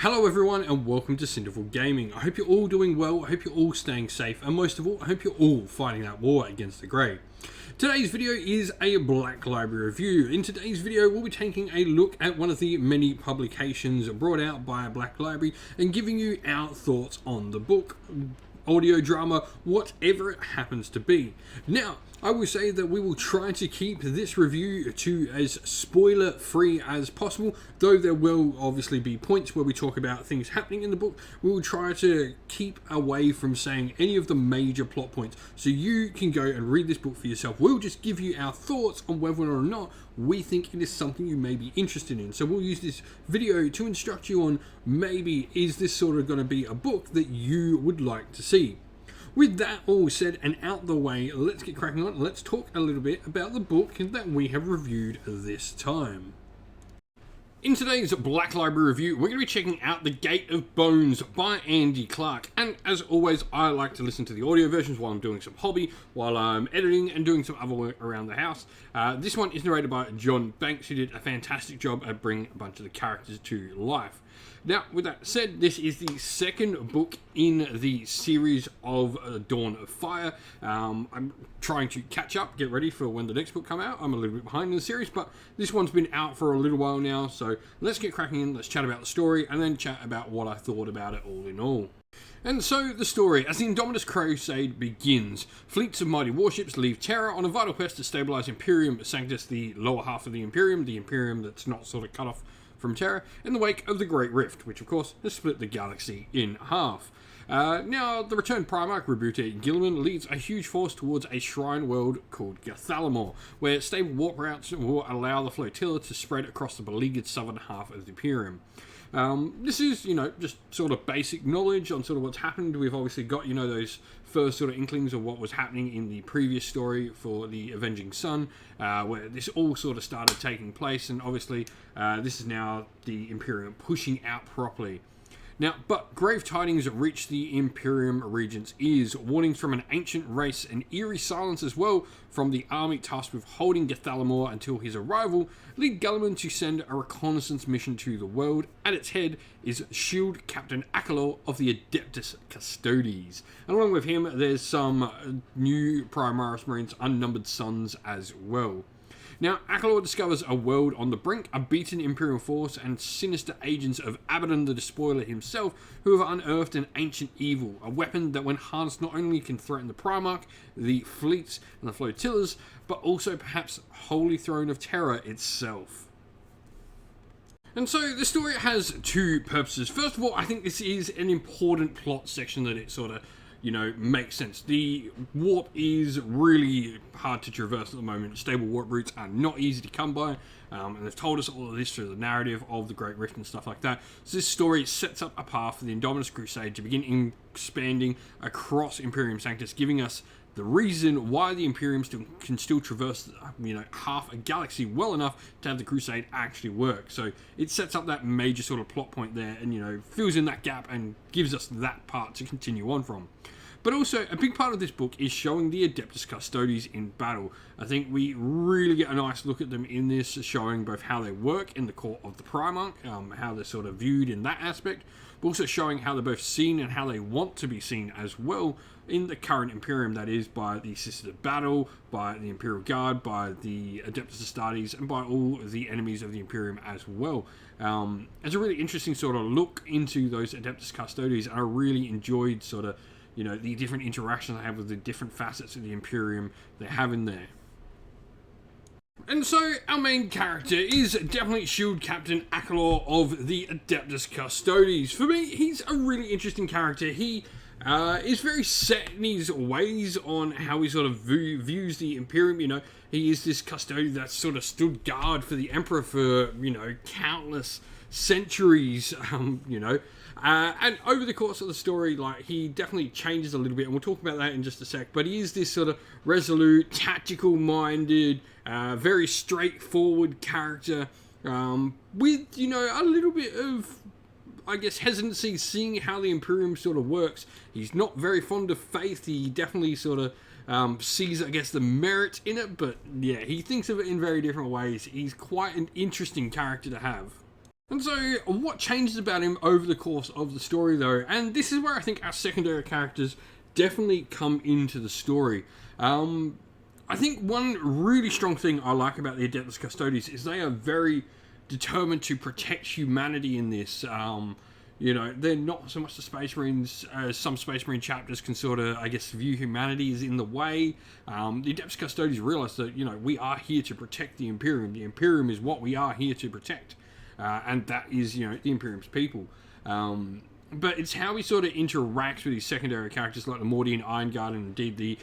Hello everyone and welcome to Cinderful Gaming. I hope you're all doing well, I hope you're all staying safe, and most of all, I hope you're all fighting that war against the Grey. Today's video is a Black Library review. In today's video, we'll be taking a look at one of the many publications brought out by Black Library and giving you our thoughts on the book, audio drama, whatever it happens to be. Now, I will say that we will try to keep this review to as spoiler free as possible, though there will obviously be points where we talk about things happening in the book. We will try to keep away from saying any of the major plot points, so you can go and read this book for yourself. We'll just give you our thoughts on whether or not we think it is something you may be interested in. So we'll use this video to instruct you on maybe is this sort of going to be a book that you would like to see. With that all said and out the way, let's get cracking on. Let's talk a little bit about the book that we have reviewed this time. In today's Black Library review, we're going to be checking out The Gate of Bones by Andy Clark. And as always, I like to listen to the audio versions while I'm doing some hobby, while I'm editing and doing some other work around the house. This one is narrated by John Banks, who did a fantastic job at bringing a bunch of the characters to life. Now, with that said, this is the second book in the series of Dawn of Fire. I'm trying to catch up, get ready for when the next book come out. I'm a little bit behind in the series, but this one's been out for a little while now, so let's get cracking in, let's chat about the story, and then chat about what I thought about it all in all. And so, the story. As the Indomitus Crusade begins, fleets of mighty warships leave Terra on a vital quest to stabilize Imperium Sanctus, the lower half of the Imperium that's not sort of cut off from Terra, in the wake of the Great Rift, which of course has split the galaxy in half. Now, the returned Primarch, Roboute Guilliman, leads a huge force towards a shrine world called Gathalamor, where stable warp routes will allow the flotilla to spread across the beleaguered southern half of the Imperium. This is, just sort of basic knowledge on sort of what's happened. We've obviously got, those first sort of inklings of what was happening in the previous story for the Avenging Sun, where this all sort of started taking place, and obviously this is now the Imperium pushing out properly. Now, but grave tidings reach the Imperium Regent's ears, warnings from an ancient race, and eerie silence as well from the army tasked with holding Gathalamor until his arrival, lead Guilliman to send a reconnaissance mission to the world. At its head is Shield Captain Akalor of the Adeptus Custodes. And along with him, there's some new Primaris Marines, Unnumbered Sons as well. Now, Akalor discovers a world on the brink, a beaten Imperial force, and sinister agents of Abaddon the Despoiler himself, who have unearthed an ancient evil, a weapon that when harnessed not only can threaten the Primarch, the fleets, and the flotillas, but also perhaps Holy Throne of Terror itself. And so the story has two purposes. First of all, I think this is an important plot section that it sort of makes sense. The warp is really hard to traverse at the moment. Stable warp routes are not easy to come by, and they've told us all of this through the narrative of the Great Rift and stuff like that. So this story sets up a path for the Indomitus Crusade to begin expanding across Imperium Sanctus, giving us the reason why the Imperium can still traverse, half a galaxy well enough to have the Crusade actually work. So it sets up that major sort of plot point there, and fills in that gap and gives us that part to continue on from. But also, a big part of this book is showing the Adeptus Custodes in battle. I think we really get a nice look at them in this, showing both how they work in the court of the Primarch, how they're sort of viewed in that aspect, but also showing how they're both seen and how they want to be seen as well in the current Imperium, that is, by the Sisters of Battle, by the Imperial Guard, by the Adeptus Astartes, and by all the enemies of the Imperium as well. It's a really interesting sort of look into those Adeptus Custodes, and I really enjoyed sort of the different interactions I have with the different facets of the Imperium they have in there. And so, our main character is definitely Shield Captain Akalor of the Adeptus Custodes. For me, he's a really interesting character. He is very set in his ways on how he sort of views the Imperium. He is this custodian that sort of stood guard for the Emperor for, countless centuries, and over the course of the story, he definitely changes a little bit, and we'll talk about that in just a sec, but he is this sort of resolute, tactical-minded, very straightforward character, with, a little bit of, I guess, hesitancy seeing how the Imperium sort of works. He's not very fond of faith. He definitely sort of sees, I guess, the merit in it, but yeah, he thinks of it in very different ways. He's quite an interesting character to have. And so, what changes about him over the course of the story, though? And this is where I think our secondary characters definitely come into the story. I think one really strong thing I like about the Adeptus Custodes is they are very determined to protect humanity in this. You know, they're not so much the Space Marines as some Space Marine chapters can sort of, I guess, view humanity as in the way. The Adeptus Custodes realize that, you know, we are here to protect the Imperium. The Imperium is what we are here to protect. And that is, you know, the Imperium's people. But it's how he sort of interacts with these secondary characters like the Mordian Iron Guard and indeed the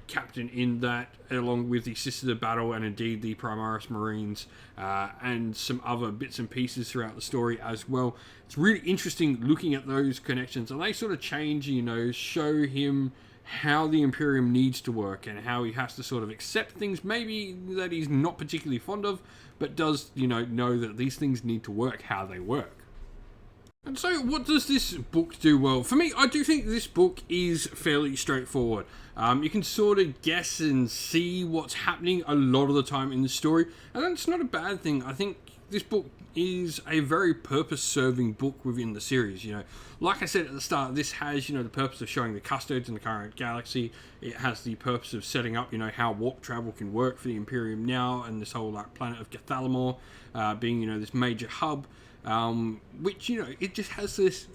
captain in that, along with the Sisters of Battle and indeed the Primaris Marines and some other bits and pieces throughout the story as well. It's really interesting looking at those connections, and they sort of change, you know, show him how the Imperium needs to work and how he has to sort of accept things maybe that he's not particularly fond of, but does, you know that these things need to work how they work. And so, what does this book do well? For me, I do think this book is fairly straightforward. You can sort of guess and see what's happening a lot of the time in the story, and that's not a bad thing. I think this book is a very purpose-serving book within the series. You know, like I said at the start, this has, you know, the purpose of showing the Custodes in the current galaxy. It has the purpose of setting up, you know, how warp travel can work for the Imperium now, and this whole like planet of Cathalamor being, you know, this major hub. Which, you know, it just has this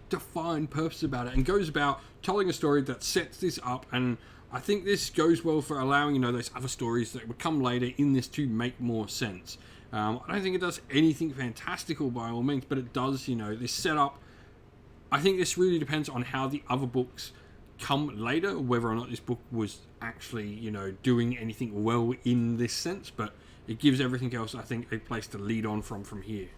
defined purpose about it and goes about telling a story that sets this up, and I think this goes well for allowing, you know, those other stories that would come later in this to make more sense. I don't think it does anything fantastical by all means, but it does, you know, this setup. I think this really depends on how the other books come later, whether or not this book was actually, you know, doing anything well in this sense, but it gives everything else, I think, a place to lead on from here.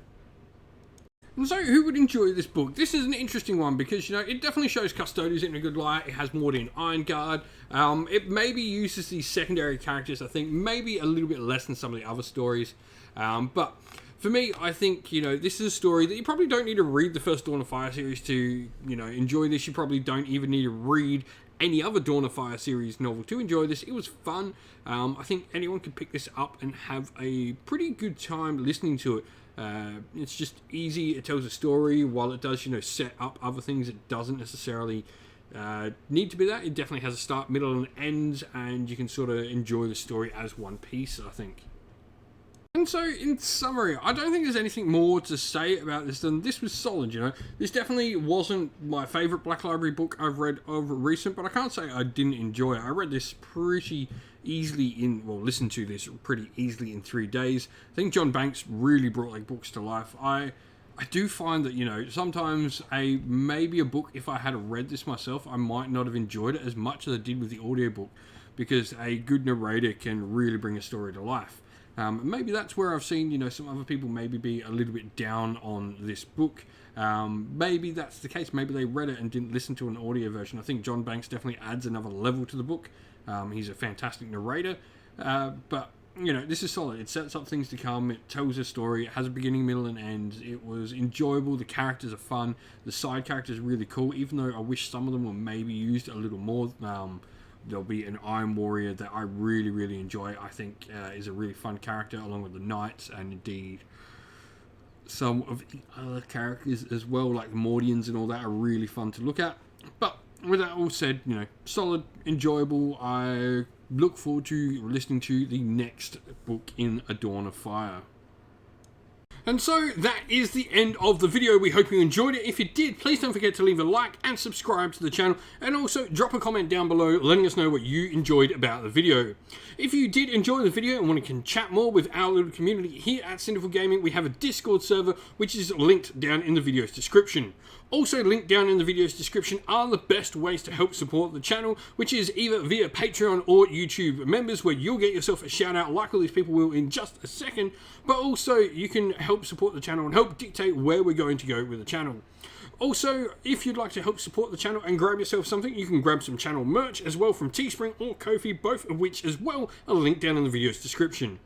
And so, who would enjoy this book? This is an interesting one because, you know, it definitely shows Custodes in a good light. It has Mordian Iron Guard. It maybe uses these secondary characters, I think, maybe a little bit less than some of the other stories. But for me, I think, you know, this is a story that you probably don't need to read the first Dawn of Fire series to, you know, enjoy this. You probably don't even need to read any other Dawn of Fire series novel to enjoy this. It was fun. I think anyone could pick this up and have a pretty good time listening to it. It's just easy. It tells a story. While it does, you know, set up other things, it doesn't necessarily need to be that. It definitely has a start, middle, and end, and you can sort of enjoy the story as one piece, I think. And so, in summary, I don't think there's anything more to say about this than this was solid, you know. This definitely wasn't my favourite Black Library book I've read of recent, but I can't say I didn't enjoy it. I read this pretty easily listened to this pretty easily in 3 days. I think John Banks really brought like books to life. I do find that, you know, sometimes maybe a book, if I had read this myself, I might not have enjoyed it as much as I did with the audiobook, because a good narrator can really bring a story to life. Maybe that's where I've seen, you know, some other people maybe be a little bit down on this book. Maybe that's the case. Maybe they read it and didn't listen to an audio version. I think John Banks definitely adds another level to the book. He's a fantastic narrator. But, you know, this is solid. It sets up things to come. It tells a story. It has a beginning, middle, and end. It was enjoyable. The characters are fun. The side characters are really cool, even though I wish some of them were maybe used a little more. There'll be an Iron Warrior that I really, really enjoy. I think is a really fun character, along with the Knights, and indeed some of the other characters as well, like the Mordians and all that, are really fun to look at. But with that all said, you know, solid, enjoyable. I look forward to listening to the next book in A Dawn of Fire. And so that is the end of the video. We hope you enjoyed it. If you did, please don't forget to leave a like and subscribe to the channel, and also drop a comment down below letting us know what you enjoyed about the video. If you did enjoy the video and want to chat more with our little community here at Cinderful Gaming, we have a Discord server which is linked down in the video's description. Also linked down in the video's description are the best ways to help support the channel, which is either via Patreon or YouTube members, where you'll get yourself a shout out like all these people will in just a second, but also you can help support the channel and help dictate where we're going to go with the channel. Also, if you'd like to help support the channel and grab yourself something, you can grab some channel merch as well from Teespring or Ko-fi, both of which as well are linked down in the video's description.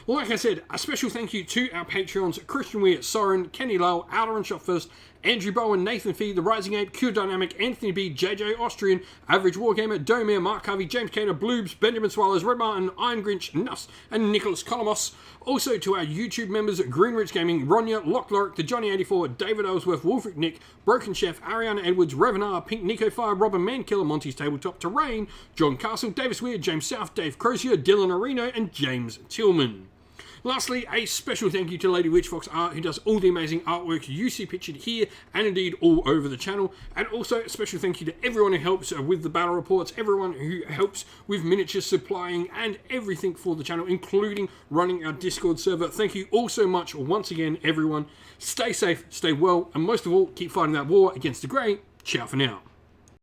Like I said, a special thank you to our Patreons, Christian Weir, Soren, Kenny Lowell, Outer Shot First, Andrew Bowen, Nathan Fee, The Rising Ape, Q Dynamic, Anthony B, JJ Austrian, Average Wargamer, Domir, Mark Harvey, James Cater, Bloobs, Benjamin Swallows, Red Martin, Iron Grinch, Nuss, and Nicholas Colomos. Also to our YouTube members, Greenrich Gaming, Ronya, Lockloric, The Johnny84, David Ellsworth, Wolfric Nick, Broken Chef, Ariana Edwards, Revenar, Pink Nico Fire, Robin Mankiller, Monty's Tabletop Terrain, John Castle, Davis Weir, James South, Dave Crozier, Dylan Areno, and James Tillman. Lastly, a special thank you to Lady Witchfox Art, who does all the amazing artwork you see pictured here and indeed all over the channel. And also a special thank you to everyone who helps with the battle reports, everyone who helps with miniature supplying and everything for the channel, including running our Discord server. Thank you all so much once again, everyone. Stay safe, stay well, and most of all, keep fighting that war against the Grey. Ciao for now.